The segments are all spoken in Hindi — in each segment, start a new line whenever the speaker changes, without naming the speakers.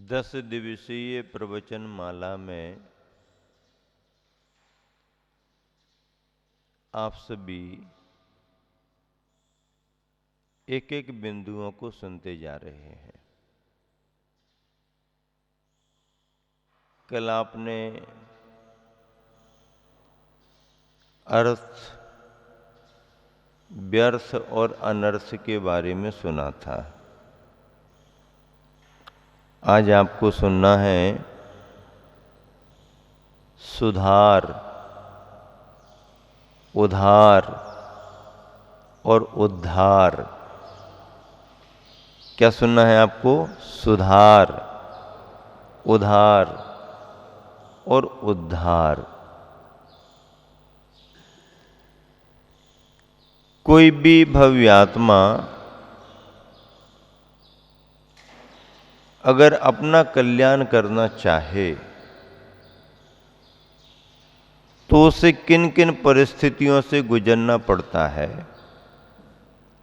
10 दिवसीय प्रवचन माला में आप सभी एक एक बिंदुओं को सुनते जा रहे हैं। कल आपने अर्थ, व्यर्थ और अनर्थ के बारे में सुना था। आज आपको सुनना है सुधार, उधार और उद्धार। क्या सुनना है आपको? सुधार, उधार और उद्धार। कोई भी भव्यात्मा अगर अपना कल्याण करना चाहे तो उसे किन किन परिस्थितियों से गुजरना पड़ता है,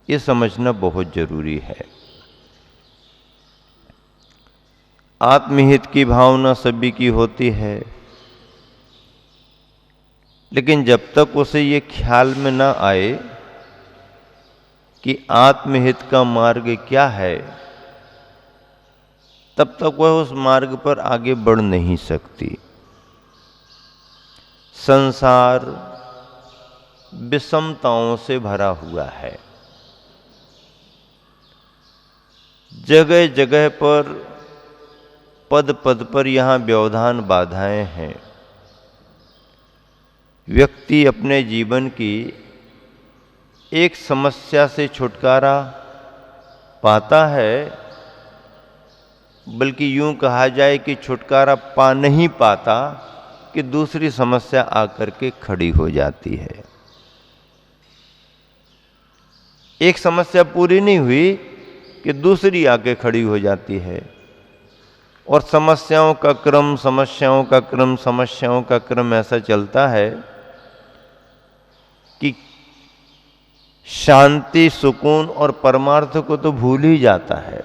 ये समझना बहुत जरूरी है। आत्महित की भावना सभी की होती है, लेकिन जब तक उसे ये ख्याल में ना आए कि आत्महित का मार्ग क्या है, तब तक वह उस मार्ग पर आगे बढ़ नहीं सकती। संसार विषमताओं से भरा हुआ है। जगह जगह पर, पद पद पर यहाँ व्यवधान, बाधाएं हैं। व्यक्ति अपने जीवन की एक समस्या से छुटकारा पाता है, बल्कि यूं कहा जाए कि छुटकारा पा नहीं पाता कि दूसरी समस्या आकर के खड़ी हो जाती है। एक समस्या पूरी नहीं हुई कि दूसरी आके खड़ी हो जाती है, और समस्याओं का क्रम, समस्याओं का क्रम, समस्याओं का क्रम ऐसा चलता है कि शांति, सुकून और परमार्थ को तो भूल ही जाता है।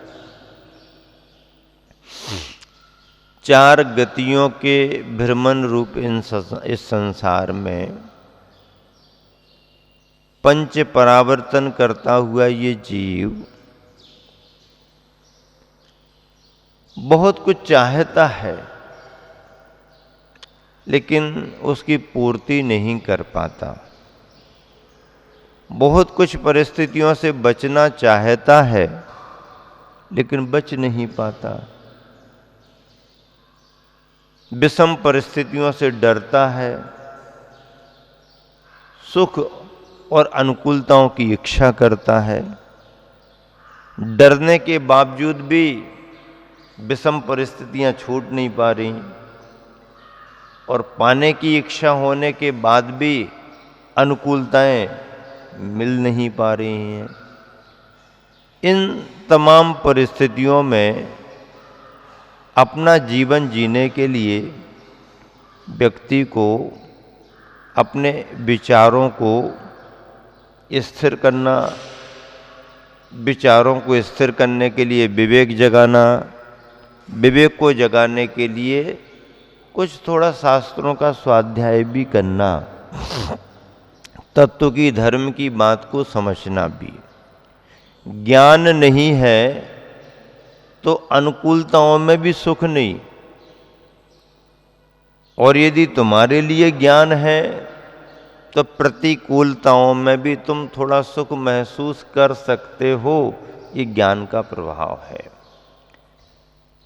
चार गतियों के भ्रमण रूप इस संसार में पंच परावर्तन करता हुआ ये जीव बहुत कुछ चाहता है, लेकिन उसकी पूर्ति नहीं कर पाता। बहुत कुछ परिस्थितियों से बचना चाहता है, लेकिन बच नहीं पाता। विषम परिस्थितियों से डरता है, सुख और अनुकूलताओं की इच्छा करता है। डरने के बावजूद भी विषम परिस्थितियां छूट नहीं पा रही, और पाने की इच्छा होने के बाद भी अनुकूलताएं मिल नहीं पा रही हैं। इन तमाम परिस्थितियों में अपना जीवन जीने के लिए व्यक्ति को अपने विचारों को स्थिर करना, विचारों को स्थिर करने के लिए विवेक जगाना, विवेक को जगाने के लिए कुछ थोड़ा शास्त्रों का स्वाध्याय भी करना, तत्व की, धर्म की बात को समझना भी। ज्ञान नहीं है तो अनुकूलताओं में भी सुख नहीं, और यदि तुम्हारे लिए ज्ञान है तो प्रतिकूलताओं में भी तुम थोड़ा सुख महसूस कर सकते हो। ये ज्ञान का प्रभाव है।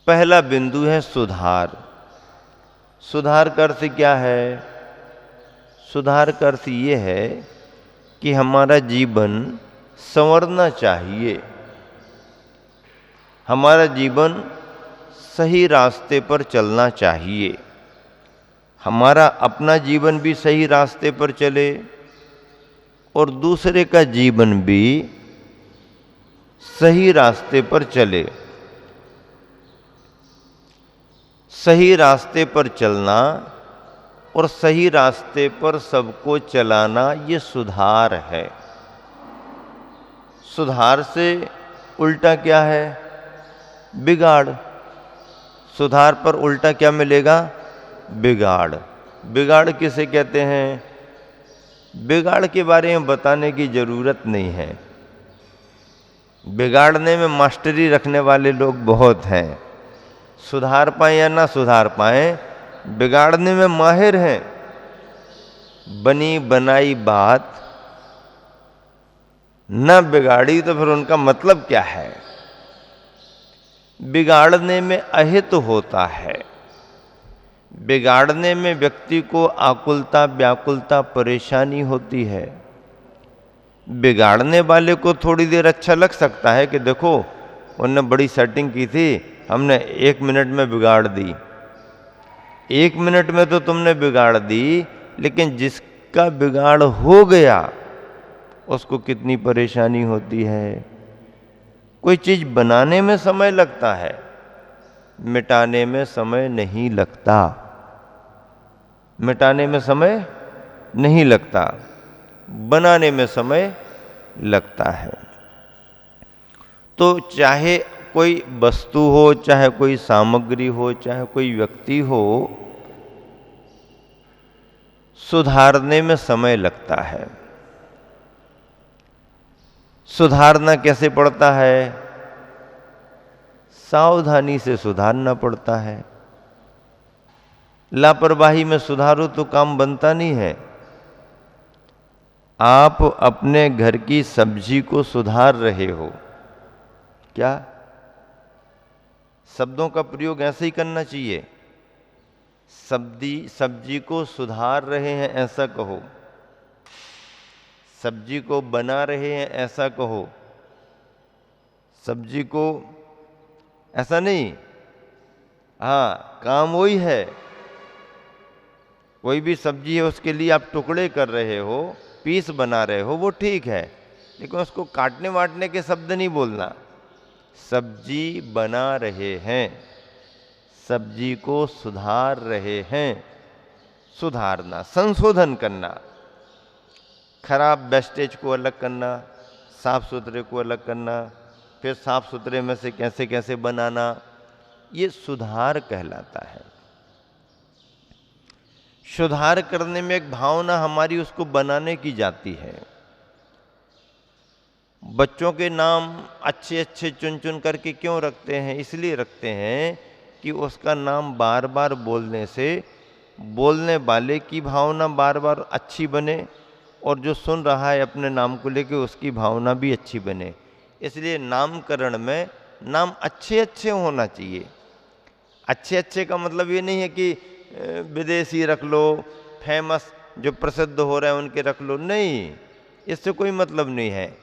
पहला बिंदु है सुधार। सुधार का अर्थ क्या है? सुधार का अर्थ ये है कि हमारा जीवन संवरना चाहिए, हमारा जीवन सही रास्ते पर चलना चाहिए, हमारा अपना जीवन भी सही रास्ते पर चले और दूसरे का जीवन भी सही रास्ते पर चले। सही रास्ते पर चलना और सही रास्ते पर सबको चलाना, ये सुधार है। सुधार से उल्टा क्या है? बिगाड़। सुधार पर उल्टा क्या मिलेगा? बिगाड़। बिगाड़ किसे कहते हैं? बिगाड़ के बारे में बताने की जरूरत नहीं है। बिगाड़ने में मास्टरी रखने वाले लोग बहुत हैं। सुधार पाए या ना सुधार पाए, बिगाड़ने में माहिर हैं। बनी बनाई बात न बिगाड़ी तो फिर उनका मतलब क्या है? बिगाड़ने में अहित होता है। बिगाड़ने में व्यक्ति को आकुलता, व्याकुलता, परेशानी होती है। बिगाड़ने वाले को थोड़ी देर अच्छा लग सकता है कि देखो उनने बड़ी सेटिंग की थी, हमने 1 मिनट में बिगाड़ दी। 1 मिनट में तो तुमने बिगाड़ दी, लेकिन जिसका बिगाड़ हो गया उसको कितनी परेशानी होती है। कोई चीज बनाने में समय लगता है, मिटाने में समय नहीं लगता। मिटाने में समय नहीं लगता, बनाने में समय लगता है। तो चाहे कोई वस्तु हो, चाहे कोई सामग्री हो, चाहे कोई व्यक्ति हो, सुधारने में समय लगता है। सुधारना कैसे पड़ता है? सावधानी से सुधारना पड़ता है। लापरवाही में सुधारो तो काम बनता नहीं है। आप अपने घर की सब्जी को सुधार रहे हो क्या? शब्दों का प्रयोग ऐसे ही करना चाहिए। सब्जी को सुधार रहे हैं ऐसा कहो, सब्जी को बना रहे हैं ऐसा कहो। सब्जी को ऐसा नहीं, हाँ काम वही है। कोई भी सब्जी है उसके लिए आप टुकड़े कर रहे हो, पीस बना रहे हो, वो ठीक है, लेकिन उसको काटने वाटने के शब्द नहीं बोलना। सब्जी बना रहे हैं, सब्जी को सुधार रहे हैं। सुधारना, संशोधन करना, खराब वेस्टेज को अलग करना, साफ सुथरे को अलग करना, फिर साफ सुथरे में से कैसे कैसे बनाना, ये सुधार कहलाता है। सुधार करने में एक भावना हमारी उसको बनाने की जाती है। बच्चों के नाम अच्छे अच्छे चुन चुन करके क्यों रखते हैं? इसलिए रखते हैं कि उसका नाम बार बार बोलने से बोलने वाले की भावना बार बार अच्छी बने, और जो सुन रहा है अपने नाम को लेके उसकी भावना भी अच्छी बने। इसलिए नामकरण में नाम अच्छे अच्छे होना चाहिए। अच्छे अच्छे का मतलब ये नहीं है कि विदेशी रख लो, फेमस जो प्रसिद्ध हो रहे हैं उनके रख लो, नहीं, इससे कोई मतलब नहीं है।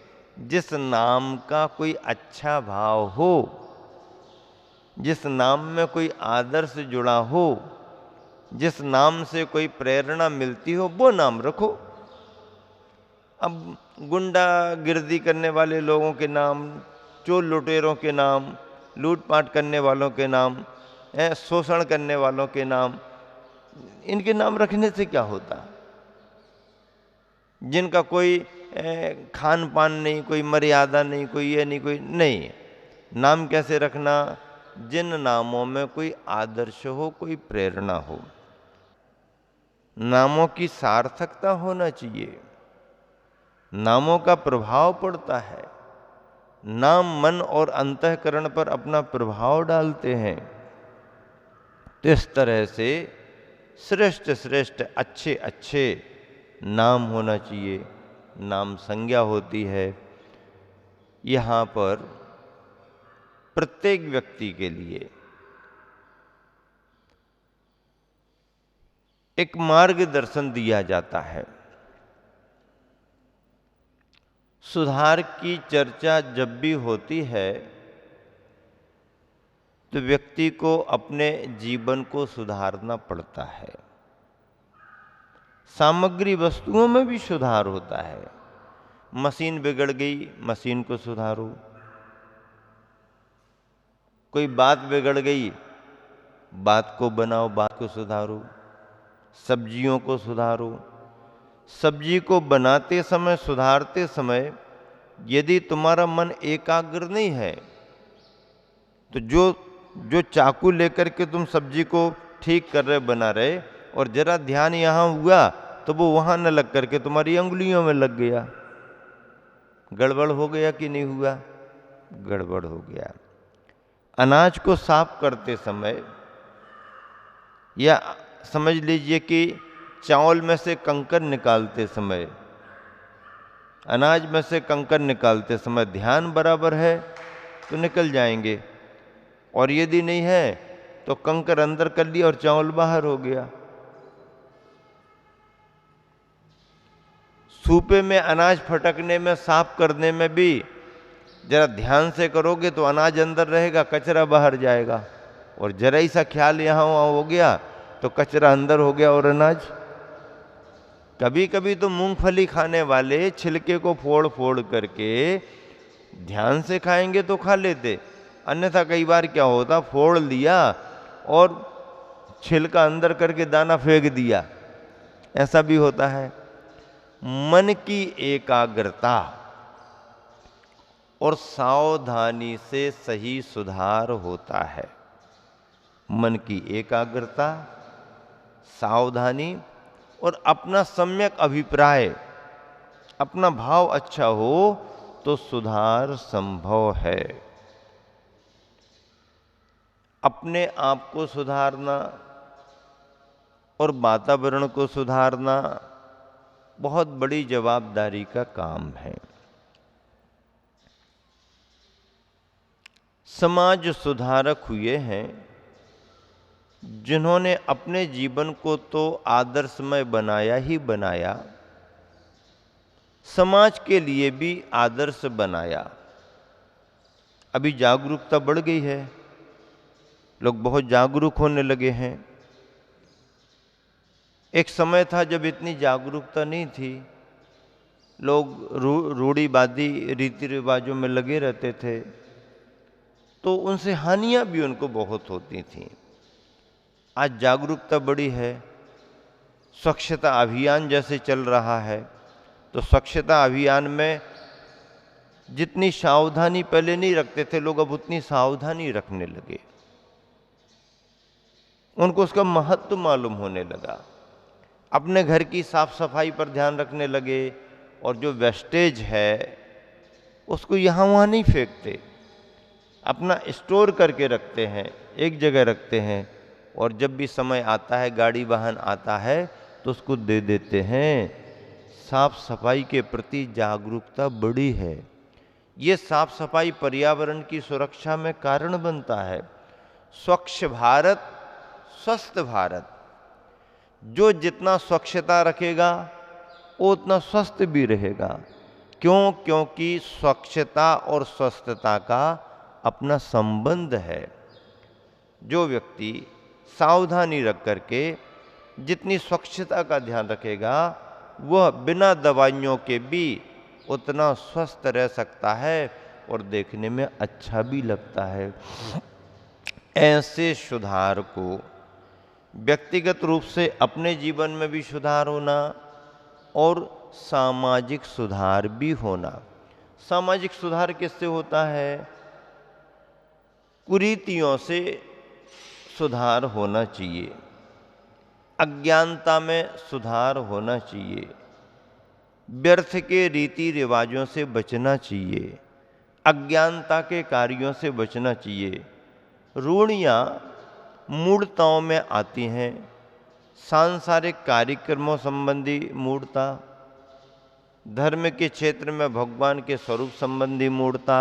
जिस नाम का कोई अच्छा भाव हो, जिस नाम में कोई आदर्श जुड़ा हो, जिस नाम से कोई प्रेरणा मिलती हो, वो नाम रखो। अब गुंडा गिरदी करने वाले लोगों के नाम, चोर लुटेरों के नाम, लूटपाट करने वालों के नाम, शोषण करने वालों के नाम, इनके नाम रखने से क्या होता? जिनका कोई खान पान नहीं, कोई मर्यादा नहीं, कोई ये नहीं, कोई नहीं। नाम कैसे रखना? जिन नामों में कोई आदर्श हो, कोई प्रेरणा हो। नामों की सार्थकता होना चाहिए। नामों का प्रभाव पड़ता है। नाम मन और अंतःकरण पर अपना प्रभाव डालते हैं। तो इस तरह से श्रेष्ठ श्रेष्ठ अच्छे अच्छे नाम होना चाहिए। नाम संज्ञा होती है। यहाँ पर प्रत्येक व्यक्ति के लिए एक मार्गदर्शन दिया जाता है। सुधार की चर्चा जब भी होती है तो व्यक्ति को अपने जीवन को सुधारना पड़ता है। सामग्री वस्तुओं में भी सुधार होता है। मशीन बिगड़ गई, मशीन को सुधारो। कोई बात बिगड़ गई, बात को बनाओ, बात को सुधारो। सब्जियों को सुधारो। सब्जी को बनाते समय, सुधारते समय यदि तुम्हारा मन एकाग्र नहीं है तो जो जो चाकू लेकर के तुम सब्जी को ठीक कर रहे बना रहे और जरा ध्यान यहाँ हुआ तो वो वहाँ न लग करके तुम्हारी अंगुलियों में लग गया। गड़बड़ हो गया कि नहीं हुआ? गड़बड़ हो गया। अनाज को साफ करते समय या समझ लीजिए कि चावल में से कंकर निकालते समय, अनाज में से कंकर निकालते समय ध्यान बराबर है तो निकल जाएंगे, और यदि नहीं है तो कंकर अंदर कर लिया और चावल बाहर हो गया। सूपे में अनाज फटकने में, साफ करने में भी जरा ध्यान से करोगे तो अनाज अंदर रहेगा, कचरा बाहर जाएगा। और जरा ही सा ख्याल यहाँ वहाँ हो गया तो कचरा अंदर हो गया और अनाज। कभी कभी तो मूंगफली खाने वाले छिलके को फोड़ फोड़ करके ध्यान से खाएंगे तो खा लेते, अन्यथा कई बार क्या होता, फोड़ लिया और छिलका अंदर करके दाना फेंक दिया, ऐसा भी होता है। मन की एकाग्रता और सावधानी से सही सुधार होता है। मन की एकाग्रता, सावधानी और अपना सम्यक अभिप्राय, अपना भाव अच्छा हो तो सुधार संभव है। अपने आप को सुधारना और वातावरण को सुधारना बहुत बड़ी जवाबदारी का काम है। समाज सुधारक हुए हैं जिन्होंने अपने जीवन को तो आदर्शमय बनाया ही बनाया, समाज के लिए भी आदर्श बनाया। अभी जागरूकता बढ़ गई है, लोग बहुत जागरूक होने लगे हैं। एक समय था जब इतनी जागरूकता नहीं थी, लोग रूढ़िवादी रीति रिवाजों में लगे रहते थे, तो उनसे हानियां भी उनको बहुत होती थीं। आज जागरूकता बड़ी है, स्वच्छता अभियान जैसे चल रहा है, तो स्वच्छता अभियान में जितनी सावधानी पहले नहीं रखते थे लोग, अब उतनी सावधानी रखने लगे। उनको उसका महत्व मालूम होने लगा, अपने घर की साफ सफाई पर ध्यान रखने लगे, और जो वेस्टेज है उसको यहाँ वहाँ नहीं फेंकते, अपना स्टोर करके रखते हैं, एक जगह रखते हैं, और जब भी समय आता है, गाड़ी वाहन आता है तो उसको दे देते हैं। साफ सफाई के प्रति जागरूकता बड़ी है। ये साफ सफाई पर्यावरण की सुरक्षा में कारण बनता है। स्वच्छ भारत स्वस्थ भारत, जो जितना स्वच्छता रखेगा वो उतना स्वस्थ भी रहेगा। क्यों? क्योंकि स्वच्छता और स्वस्थता का अपना संबंध है। जो व्यक्ति सावधानी रख करके जितनी स्वच्छता का ध्यान रखेगा, वह बिना दवाइयों के भी उतना स्वस्थ रह सकता है और देखने में अच्छा भी लगता है। ऐसे सुधार को व्यक्तिगत रूप से अपने जीवन में भी सुधार होना और सामाजिक सुधार भी होना। सामाजिक सुधार किससे होता है? कुरीतियों से सुधार होना चाहिए, अज्ञानता में सुधार होना चाहिए, व्यर्थ के रीति रिवाजों से बचना चाहिए, अज्ञानता के कार्यों से बचना चाहिए। रूढ़ियाँ मूढ़ताओं में आती हैं, सांसारिक कार्यक्रमों संबंधी मूढ़ता, धर्म के क्षेत्र में भगवान के स्वरूप संबंधी मूढ़ता,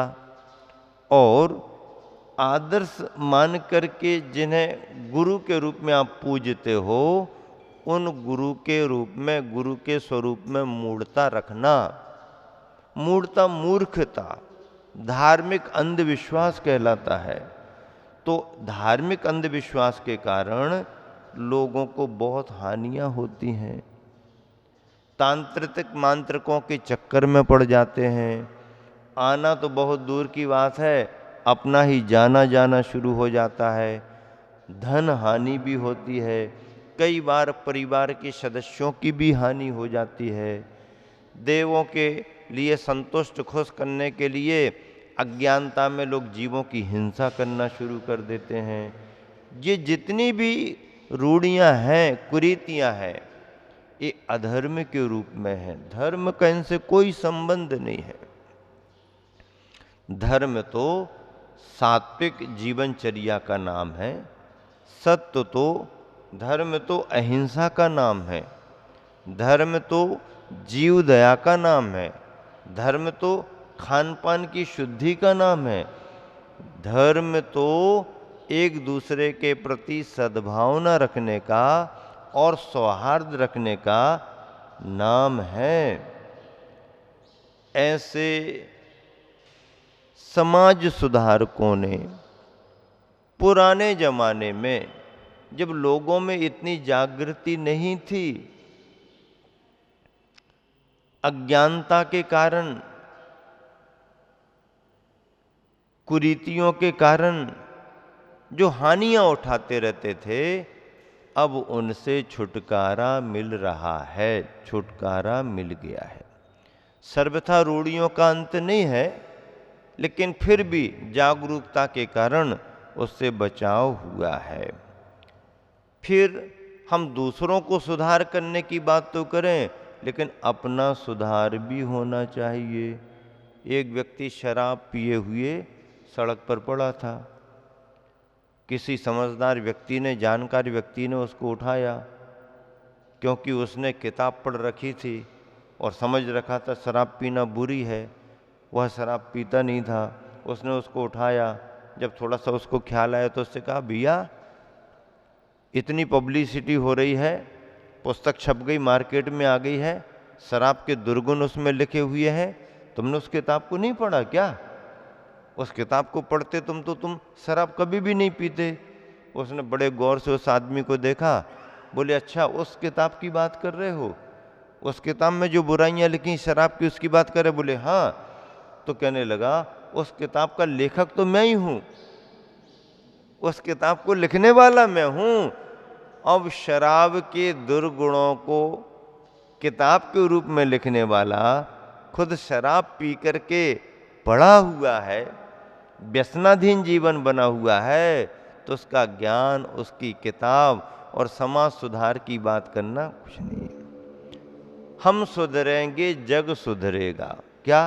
और आदर्श मान करके जिन्हें गुरु के रूप में आप पूजते हो, उन गुरु के रूप में, गुरु के स्वरूप में मूढ़ता रखना। मूढ़ता मूर्खता, धार्मिक अंधविश्वास कहलाता है। तो धार्मिक अंधविश्वास के कारण लोगों को बहुत हानियां होती हैं। तांत्रिक मांत्रिकों के चक्कर में पड़ जाते हैं। आना तो बहुत दूर की बात है, अपना ही जाना जाना शुरू हो जाता है। धन हानि भी होती है, कई बार परिवार के सदस्यों की भी हानि हो जाती है। देवों के लिए संतुष्ट खुश करने के लिए अज्ञानता में लोग जीवों की हिंसा करना शुरू कर देते हैं। ये जितनी भी रूढ़ियां हैं, कुरीतियां हैं, ये अधर्म के रूप में है। धर्म का इनसे कोई संबंध नहीं है। धर्म तो सात्विक जीवनचर्या का नाम है। सत्य तो धर्म तो अहिंसा का नाम है। धर्म तो जीव दया का नाम है। धर्म तो खान पान की शुद्धि का नाम है। धर्म तो एक दूसरे के प्रति सद्भावना रखने का और सौहार्द रखने का नाम है। ऐसे समाज सुधारकों ने पुराने जमाने में, जब लोगों में इतनी जागृति नहीं थी, अज्ञानता के कारण, कुरीतियों के कारण जो हानियां उठाते रहते थे, अब उनसे छुटकारा मिल रहा है, छुटकारा मिल गया है। सर्वथा रूढ़ियों का अंत नहीं है, लेकिन फिर भी जागरूकता के कारण उससे बचाव हुआ है। फिर हम दूसरों को सुधार करने की बात तो करें, लेकिन अपना सुधार भी होना चाहिए। एक व्यक्ति शराब पिए हुए सड़क पर पड़ा था। किसी समझदार व्यक्ति ने, जानकार व्यक्ति ने उसको उठाया, क्योंकि उसने किताब पढ़ रखी थी और समझ रखा था शराब पीना बुरी है। वह शराब पीता नहीं था। उसने उसको उठाया। जब थोड़ा सा उसको ख्याल आया तो उससे कहा, भैया इतनी पब्लिसिटी हो रही है, पुस्तक छप गई, मार्केट में आ गई है, शराब के दुर्गुण उसमें लिखे हुए हैं, तुमने उस किताब को नहीं पढ़ा क्या? उस किताब को पढ़ते तुम शराब कभी भी नहीं पीते। उसने बड़े गौर से उस आदमी को देखा। बोले, अच्छा उस किताब की बात कर रहे हो? उस किताब में जो बुराइयां लिखी शराब की, उसकी बात कर रहे? बोले हाँ। तो कहने लगा, उस किताब का लेखक तो मैं ही हूं, उस किताब को लिखने वाला मैं हूं। अब शराब के दुर्गुणों को किताब के रूप में लिखने वाला खुद शराब पी करके पड़ा हुआ है, व्यसनाधीन जीवन बना हुआ है, तो उसका ज्ञान, उसकी किताब और समाज सुधार की बात करना कुछ नहीं। हम सुधरेंगे जग सुधरेगा। क्या?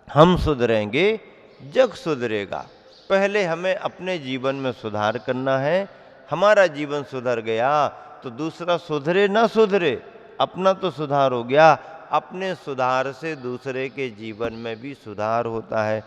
हम सुधरेंगे जग सुधरेगा। पहले हमें अपने जीवन में सुधार करना है। हमारा जीवन सुधर गया तो दूसरा सुधरे ना सुधरे, अपना तो सुधार हो गया। अपने सुधार से दूसरे के जीवन में भी सुधार होता है।